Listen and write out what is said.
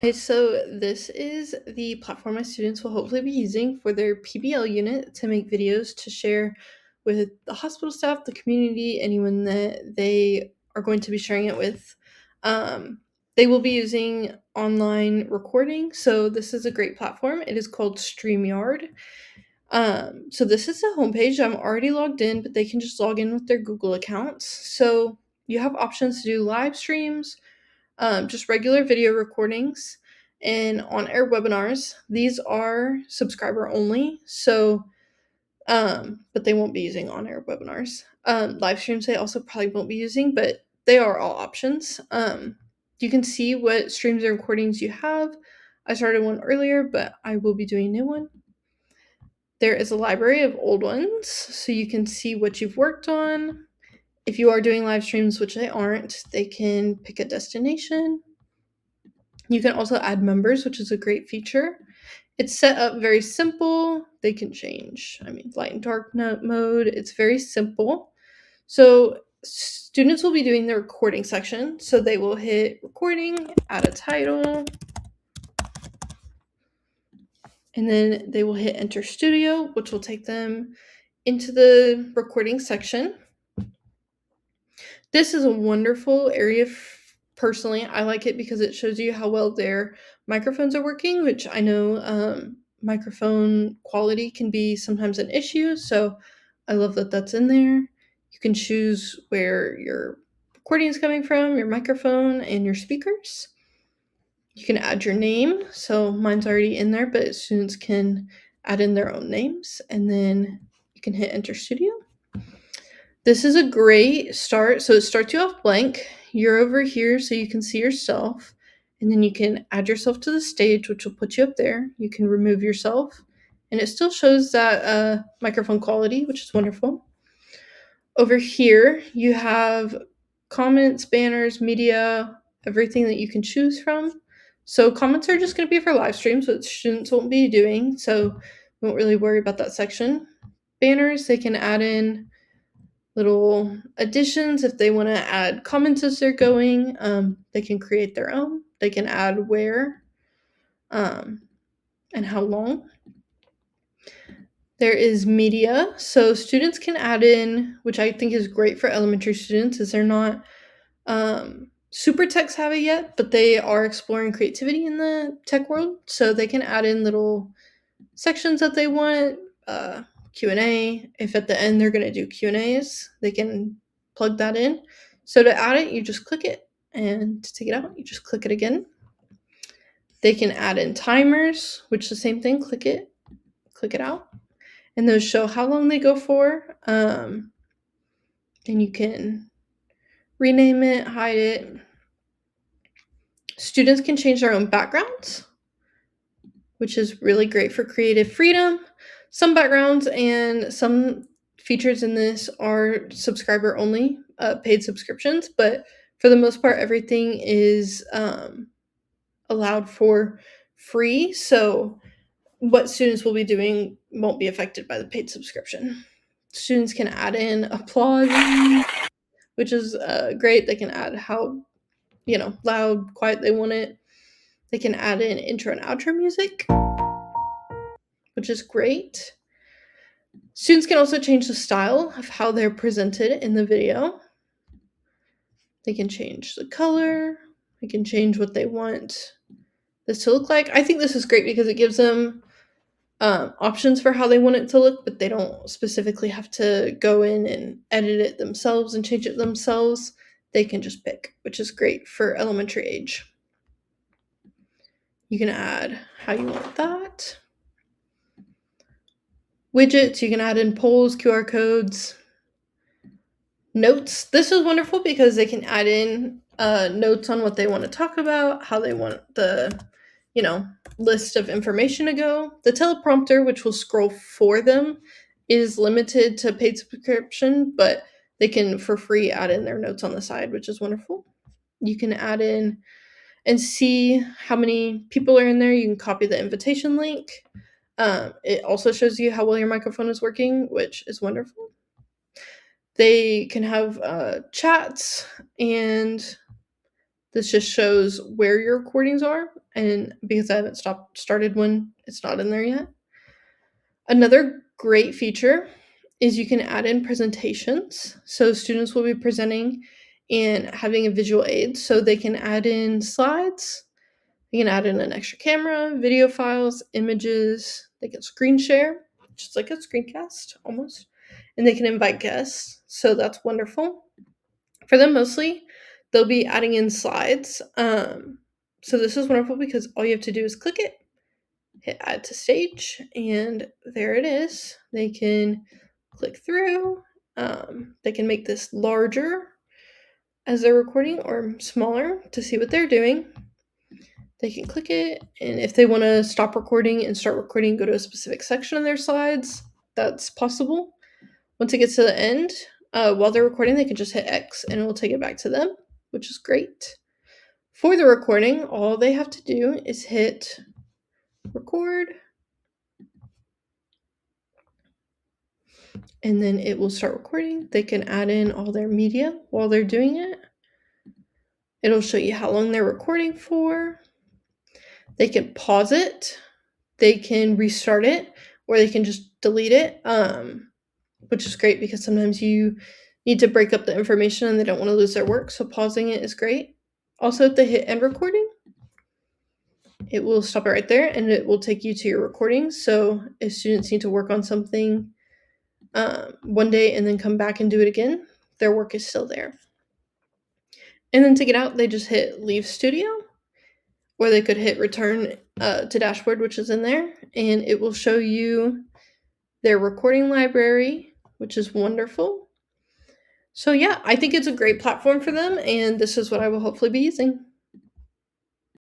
Okay, so this is the platform my students will hopefully be using for their PBL unit to make videos to share with the hospital staff, the community, anyone that they are going to be sharing it with. Um, they will be using online recording, so this is a great platform. It is called StreamYard. So this is the homepage. I'm already logged in, but they can just log in with their Google accounts. So you have options to do live streams, just regular video recordings, and on air webinars. These are subscriber only, so but they won't be using on air webinars. Live streams they also probably won't be using, but they are all options. You can see what streams and recordings you have. I started one earlier, but I will be doing a new one. There is a library of old ones, so you can see what you've worked on. If you are doing live streams, which they aren't, they can pick a destination. You can also add members, which is a great feature. It's set up very simple. They can change, light and dark mode. It's very simple. So students will be doing the recording section. So they will hit recording, add a title, and then they will hit enter studio, which will take them into the recording section. This is a wonderful area. Personally, I like it because it shows you how well their microphones are working, which I know microphone quality can be sometimes an issue. So I love that that's in there. You can choose where your recording is coming from, your microphone, and your speakers. You can add your name. So mine's already in there, but students can add in their own names, and then you can hit enter studio. This is a great start. So it starts you off blank. You're over here so you can see yourself, and then you can add yourself to the stage, which will put you up there. You can remove yourself, and it still shows that microphone quality, which is wonderful. Over here, you have comments, banners, media, everything that you can choose from. So comments are just going to be for live streams, which students won't be doing, so won't really worry about that section. Banners, they can add in little additions if they want to add comments as they're going. They can create their own. They can add where and how long. There is media, so students can add in, which I think is great for elementary students, as they're not super tech savvy yet, but they are exploring creativity in the tech world, so they can add in little sections that they want. Q&A. If at the end they're going to do Q&As, they can plug that in. So to add it, you just click it, and to take it out, you just click it again. They can add in timers, which is the same thing. Click it out, and those show how long they go for. And you can rename it, hide it. Students can change their own backgrounds, which is really great for creative freedom. Some backgrounds and some features in this are subscriber only, paid subscriptions, but for the most part, everything is allowed for free. So what students will be doing won't be affected by the paid subscription. Students can add in applause, which is great. They can add how loud, quiet they want it. They can add in intro and outro music, which is great. Students can also change the style of how they're presented in the video. They can change the color. They can change what they want this to look like. I think this is great because it gives them options for how they want it to look, but they don't specifically have to go in and edit it themselves and change it themselves. They can just pick, which is great for elementary age. You can add how you want that. Widgets, you can add in polls, QR codes, notes. This is wonderful because they can add in notes on what they want to talk about, how they want the list of information to go. The teleprompter, which will scroll for them, is limited to paid subscription, but they can for free add in their notes on the side, which is wonderful. You can add in and see how many people are in there. You can copy the invitation link. It also shows you how well your microphone is working, which is wonderful. They can have chats and This just shows where your recordings are, and because I haven't started one, it's not in there yet. Another great feature is you can add in presentations. So students will be presenting and having a visual aid, so they can add in slides. They can add in an extra camera, video files, images. They can screen share, just like a screencast almost. And they can invite guests. So that's wonderful. For them, mostly, they'll be adding in slides. So this is wonderful because all you have to do is click it, hit add to stage, and there it is. They can click through. They can make this larger as they're recording or smaller to see what they're doing. They can click it, and if they want to stop recording and start recording, go to a specific section of their slides, that's possible. Once it gets to the end, while they're recording, they can just hit X and it will take it back to them, which is great. For the recording, all they have to do is hit record, and then it will start recording. They can add in all their media while they're doing it. It'll show you how long they're recording for. They can pause it, they can restart it, or they can just delete it, which is great because sometimes you need to break up the information and they don't want to lose their work, so pausing it is great. Also, if they hit end recording, it will stop it right there and it will take you to your recording. So if students need to work on something one day and then come back and do it again, their work is still there. And then to get out, they just hit leave studio, or they could hit return to dashboard, which is in there, and it will show you their recording library, which is wonderful. So yeah, I think it's a great platform for them, and this is what I will hopefully be using.